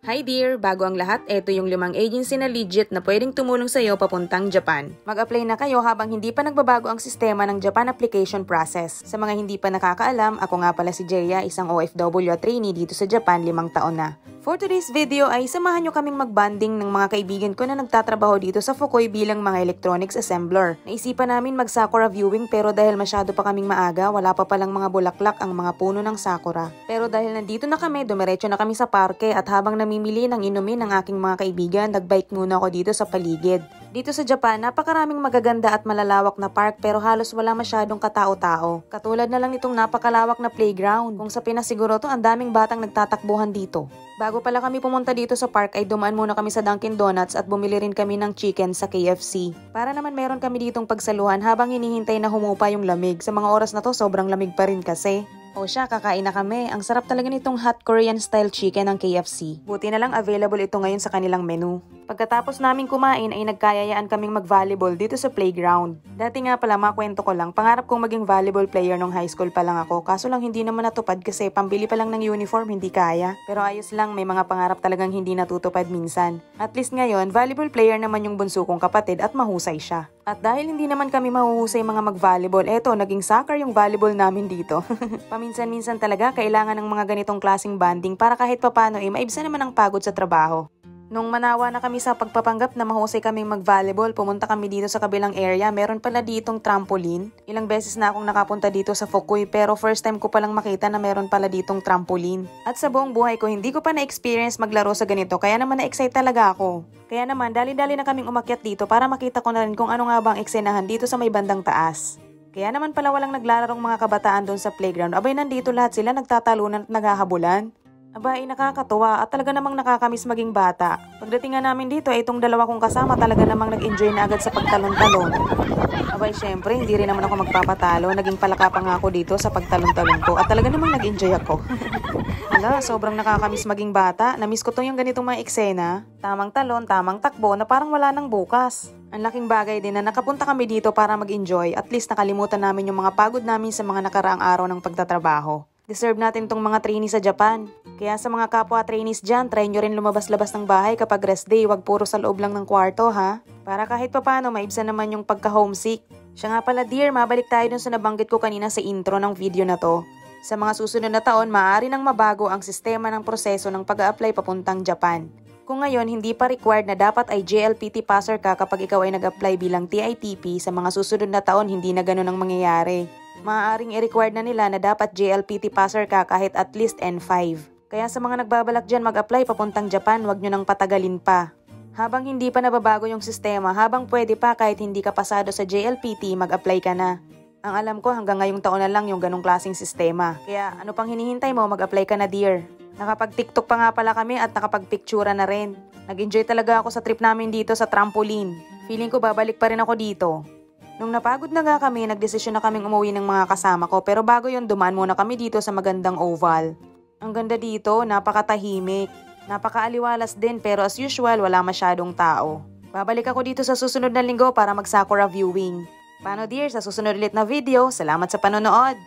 Hi dear! Bago ang lahat, eto yung 5 agency na legit na pwedeng tumulong sa iyo papuntang Japan. Mag-apply na kayo habang hindi pa nagbabago ang sistema ng Japan application process. Sa mga hindi pa nakakaalam, ako nga pala si Jeya, isang OFW at trainee dito sa Japan 5 taon na. For today's video ay samahan nyo kaming magbanding ng mga kaibigan ko na nagtatrabaho dito sa Fukui bilang mga electronics assembler. Naisipan namin mag-sakura viewing pero dahil masyado pa kaming maaga, wala pa palang mga bulaklak ang mga puno ng sakura. Pero dahil nandito na kami, dumiretso na kami sa parke at habang namimili ng inumin ng aking mga kaibigan, nagbike muna ako dito sa paligid. Dito sa Japan, napakaraming magaganda at malalawak na park pero halos wala masyadong katao-tao. Katulad na lang nitong napakalawak na playground. Kung sa Pinas siguro to, ang daming batang nagtatakbuhan dito. Bago pala kami pumunta dito sa park ay dumaan muna kami sa Dunkin Donuts at bumili rin kami ng chicken sa KFC. Para naman meron kami ditong pagsaluhan habang hinihintay na humupa yung lamig. Sa mga oras na to, sobrang lamig pa rin kasi. O siya, kakain na kami. Ang sarap talaga nitong hot Korean style chicken ng KFC. Buti na lang available ito ngayon sa kanilang menu. Pagkatapos namin kumain ay nagkayayaan kaming mag-volleyball dito sa playground. Dati nga pala, makwento ko lang, pangarap kong maging volleyball player nung high school pa lang ako. Kaso lang hindi naman natupad kasi pambili pa lang ng uniform, hindi kaya. Pero ayos lang, may mga pangarap talagang hindi natutupad minsan. At least ngayon, volleyball player naman yung bunso kong kapatid at mahusay siya. At dahil hindi naman kami mahuhusay mga mag-volleyball, eto, naging soccer yung volleyball namin dito. Paminsan-minsan talaga, kailangan ng mga ganitong klaseng banding para kahit papano maibsan naman ang pagod sa trabaho. Nung manawa na kami sa pagpapanggap na mahusay kaming mag-volleyball, pumunta kami dito sa kabilang area. Meron pala ditong trampoline. Ilang beses na akong nakapunta dito sa Fukui pero first time ko palang makita na meron pala ditong trampoline. At sa buong buhay ko, hindi ko pa na-experience maglaro sa ganito kaya naman na-excite talaga ako. Kaya naman, dali-dali na kaming umakyat dito para makita ko na rin kung ano nga bang eksenahan dito sa may bandang taas. Kaya naman pala walang naglararong mga kabataan doon sa playground. Abay, nandito lahat sila nagtatalunan at naghahabulan. Aba, ay nakakatuwa at talaga namang nakakamiss maging bata. Pagdating nga namin dito, itong dalawa kong kasama talaga namang nag-enjoy na agad sa pagtalon-talon. Abay, syempre, hindi rin naman ako magpapatalo. Naging palaka pa nga ako dito sa pagtalon-talon ko at talaga namang nag-enjoy ako. Hala, sobrang nakakamiss maging bata. Namiss ko to yung ganitong mga eksena. Tamang talon, tamang takbo na parang wala nang bukas. Ang laking bagay din na nakapunta kami dito para mag-enjoy. At least nakalimutan namin yung mga pagod namin sa mga nakaraang araw ng pagtatrabaho. Deserve natin tong mga trainees sa Japan. Kaya sa mga kapwa trainees dyan, try nyo rin lumabas-labas ng bahay kapag rest day, wag puro sa loob lang ng kwarto ha. Para kahit papano maibsan naman yung pagka-homesick. Siya nga pala dear, mabalik tayo dun sa nabanggit ko kanina sa intro ng video na to. Sa mga susunod na taon, maaari nang mabago ang sistema ng proseso ng pag-a-apply papuntang Japan. Kung ngayon, hindi pa required na dapat ay JLPT passer ka kapag ikaw ay nag-apply bilang TITP, sa mga susunod na taon, hindi na ganun ang mangyayari. Maaaring i-required na nila na dapat JLPT passer ka kahit at least N5. Kaya sa mga nagbabalak dyan mag-apply papuntang Japan, wag nyo nang patagalin pa. Habang hindi pa nababago yung sistema, habang pwede pa kahit hindi ka pasado sa JLPT, mag-apply ka na. Ang alam ko hanggang ngayong taon na lang yung ganong klaseng sistema. Kaya ano pang hinihintay mo, mag-apply ka na dear. Nakapag-TikTok pa nga pala kami at nakapag-pictura na rin. Nag-enjoy talaga ako sa trip namin dito sa trampoline. Feeling ko babalik pa rin ako dito. Nung napagod na nga kami, nagdesisyon na kaming umuwi ng mga kasama ko pero bago yon dumaan muna kami dito sa magandang oval. Ang ganda dito, napakatahimik. Napakaaliwalas din pero as usual wala masyadong tao. Babalik ako dito sa susunod na linggo para mag-sakura viewing. Paano dear, sa susunod ulit na video, salamat sa panonood!